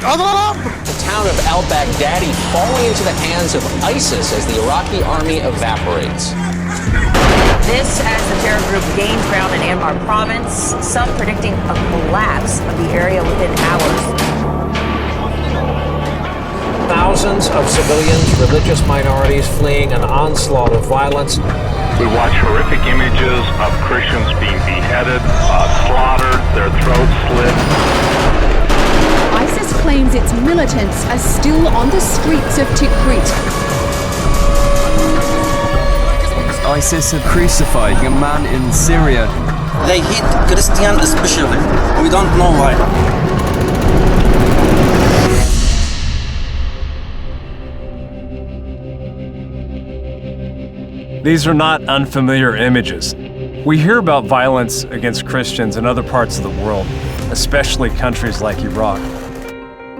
The town of al-Baghdadi falling into the hands of ISIS as the Iraqi army evaporates. This as the terror group gains ground in Anbar province, some predicting a collapse of the area within hours. Thousands of civilians, religious minorities fleeing an onslaught of violence. We watch horrific images of Christians being beheaded, slaughtered, their throats slit. ISIS claims its militants are still on the streets of Tikrit. ISIS have crucified a man in Syria. They hate Christians especially. We don't know why. These are not unfamiliar images. We hear about violence against Christians in other parts of the world, especially countries like Iraq.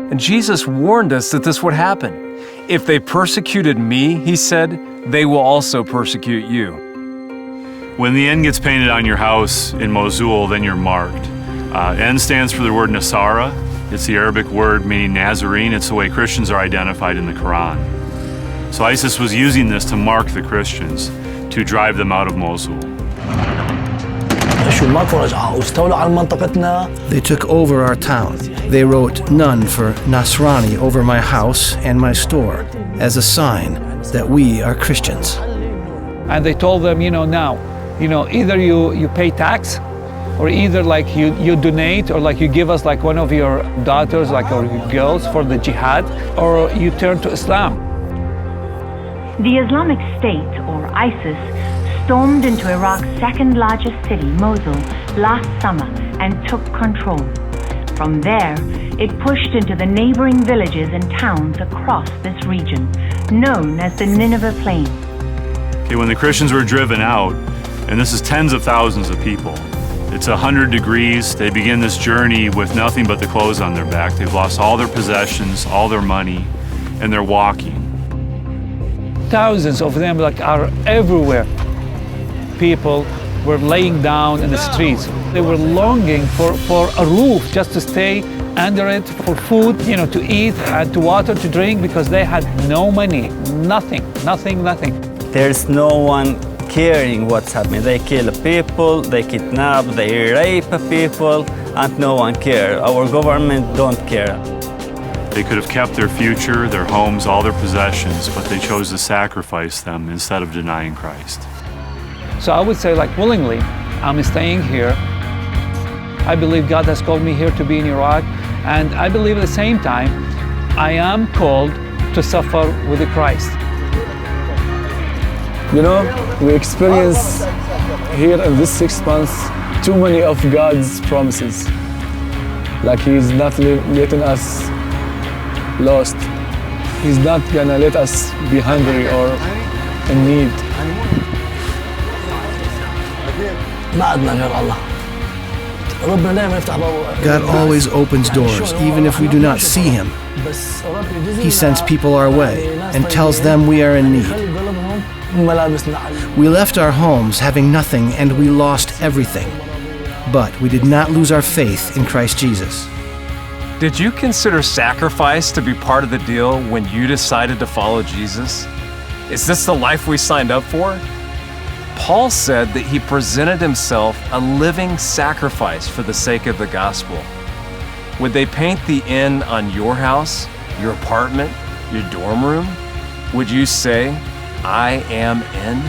And Jesus warned us that this would happen. If they persecuted me, he said, they will also persecute you. When the N gets painted on your house in Mosul, then you're marked. N stands for the word Nasara. It's the Arabic word meaning Nazarene. It's the way Christians are identified in the Quran. So ISIS was using this to mark the Christians, to drive them out of Mosul. They took over our town. They wrote none for Nasrani over my house and my store as a sign that we are Christians. And they told them, now, either you pay tax, or either like you donate, or like you give us like one of your daughters, like or your girls for the jihad, or you turn to Islam. The Islamic State, or ISIS, stormed into Iraq's second largest city, Mosul, last summer and took control. From there, it pushed into the neighboring villages and towns across this region, known as the Nineveh Plain. Okay, when the Christians were driven out, and this is tens of thousands of people, it's 100 degrees, they begin this journey with nothing but the clothes on their back. They've lost all their possessions, all their money, and they're walking. Thousands of them are everywhere. People were laying down in the streets. They were longing for a roof just to stay under it, for food, to eat and to water to drink, because they had no money, nothing. There's no one caring what's happening. They kill people, they kidnap, they rape people, and no one cares. Our government don't care. They could have kept their future, their homes, all their possessions, but they chose to sacrifice them instead of denying Christ. So I would say, willingly, I'm staying here. I believe God has called me here to be in Iraq, and I believe at the same time, I am called to suffer with Christ. We experience here in this 6 months too many of God's promises. He's not letting us lost. He's not gonna let us be hungry or in need. God always opens doors, even if we do not see him. He sends people our way and tells them we are in need. We left our homes having nothing, and we lost everything. But we did not lose our faith in Christ Jesus. Did you consider sacrifice to be part of the deal when you decided to follow Jesus? Is this the life we signed up for? Paul said that he presented himself a living sacrifice for the sake of the gospel. Would they paint the N on your house, your apartment, your dorm room? Would you say, I am in?